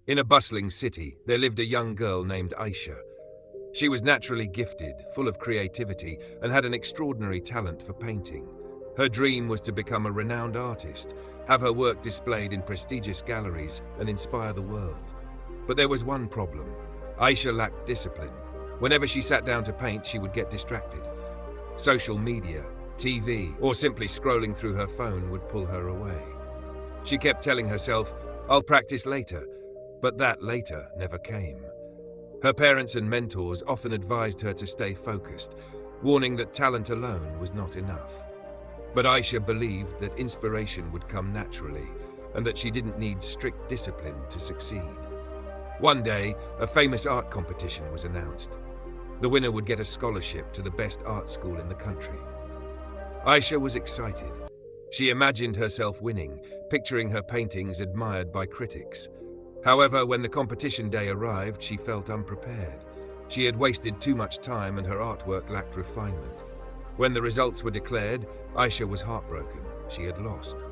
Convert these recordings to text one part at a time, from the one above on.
In a bustling city, there lived a young girl named Aisha. She was naturally gifted, full of creativity, and had an extraordinary talent for painting. Her dream was to become a renowned artist, have her work displayed in prestigious galleries, and inspire the world. But there was one problem. Aisha lacked discipline. Whenever she sat down to paint, she would get distracted. Social media, TV, or simply scrolling through her phone would pull her away. She kept telling herself, "I'll practice later," but that later never came. Her parents and mentors often advised her to stay focused, warning that talent alone was not enough. But Aisha believed that inspiration would come naturally, and that she didn't need strict discipline to succeed. One day, a famous art competition was announced. The winner would get a scholarship to the best art school in the country. Aisha was excited. She imagined herself winning, picturing her paintings admired by critics. However, when the competition day arrived, she felt unprepared. She had wasted too much time and her artwork lacked refinement. When the results were declared, Aisha was heartbroken. She had lost.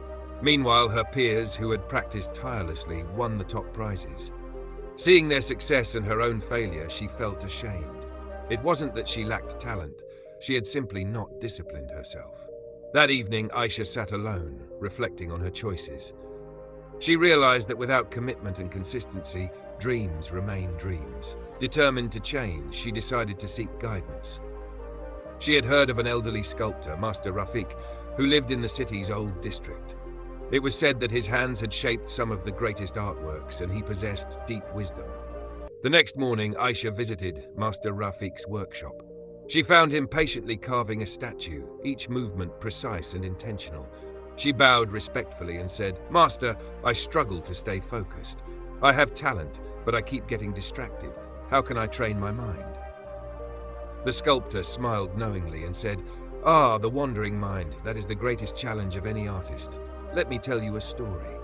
Meanwhile, her peers, who had practiced tirelessly, won the top prizes. Seeing their success and her own failure, she felt ashamed. It wasn't that she lacked talent, she had simply not disciplined herself. That evening, Aisha sat alone, reflecting on her choices. She realized that without commitment and consistency, dreams remain dreams. Determined to change, she decided to seek guidance. She had heard of an elderly sculptor, Master Rafiq, who lived in the city's old district. It was said that his hands had shaped some of the greatest artworks, and he possessed deep wisdom. The next morning, Aisha visited Master Rafiq's workshop. She found him patiently carving a statue, each movement precise and intentional. She bowed respectfully and said, "Master, I struggle to stay focused. I have talent, but I keep getting distracted. How can I train my mind?" The sculptor smiled knowingly and said, "Ah, the wandering mind, that is the greatest challenge of any artist. Let me tell you a story."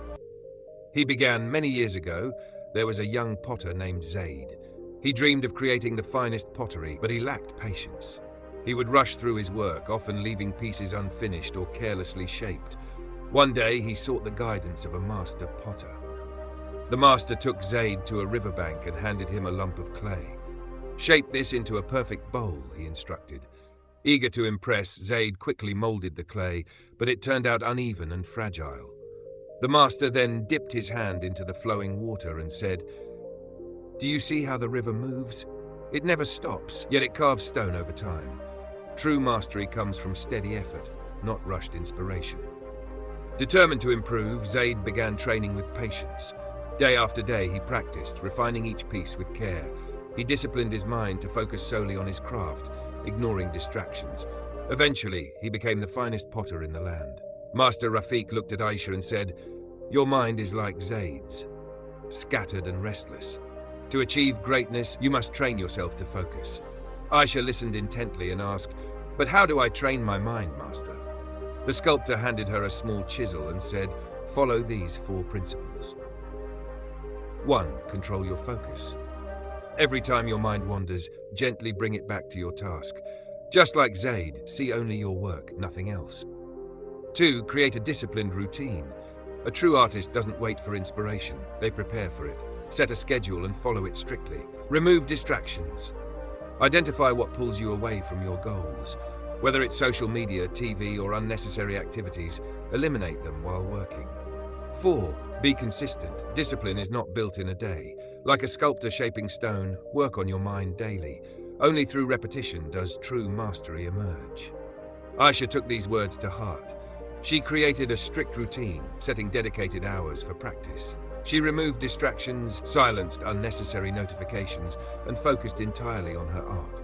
He began many years ago. There was a young potter named Zaid. He dreamed of creating the finest pottery, but he lacked patience. He would rush through his work, often leaving pieces unfinished or carelessly shaped. One day, he sought the guidance of a master potter. The master took Zaid to a riverbank and handed him a lump of clay. "Shape this into a perfect bowl," he instructed. Eager to impress, Zaid quickly molded the clay, but it turned out uneven and fragile. The master then dipped his hand into the flowing water and said, "Do you see how the river moves? It never stops, yet it carves stone over time. True mastery comes from steady effort, not rushed inspiration." Determined to improve, Zaid began training with patience. Day after day, he practiced, refining each piece with care. He disciplined his mind to focus solely on his craft, ignoring distractions. Eventually, he became the finest potter in the land. Master Rafiq looked at Aisha and said, "Your mind is like Zaid's, scattered and restless. To achieve greatness, you must train yourself to focus." Aisha listened intently and asked, "But how do I train my mind, Master?" The sculptor handed her a small chisel and said, "Follow these 4 principles. 1. Control your focus. Every time your mind wanders, gently bring it back to your task. Just like Zaid, see only your work, nothing else. 2. Create a disciplined routine. A true artist doesn't wait for inspiration, they prepare for it. Set a schedule and follow it strictly. Remove distractions. Identify what pulls you away from your goals. Whether it's social media, TV, or unnecessary activities, eliminate them while working. 4. Be consistent. Discipline is not built in a day. Like a sculptor shaping stone, work on your mind daily. Only through repetition does true mastery emerge. Aisha took these words to heart. She created a strict routine, setting dedicated hours for practice. She removed distractions, silenced unnecessary notifications, and focused entirely on her art.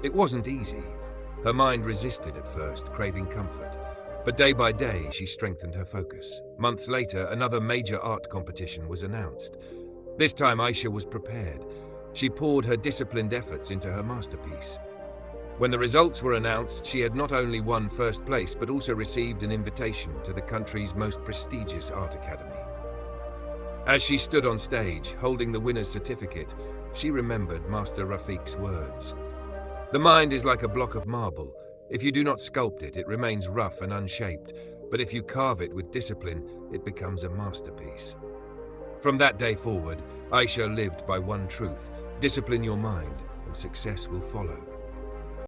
It wasn't easy. Her mind resisted at first, craving comfort. But day by day, she strengthened her focus. Months later, another major art competition was announced. This time, Aisha was prepared. She poured her disciplined efforts into her masterpiece. When the results were announced, she had not only won first place, but also received an invitation to the country's most prestigious art academy. As she stood on stage, holding the winner's certificate, she remembered Master Rafiq's words. "The mind is like a block of marble. If you do not sculpt it, it remains rough and unshaped, but if you carve it with discipline, it becomes a masterpiece." From that day forward, Aisha lived by one truth: discipline your mind, and success will follow.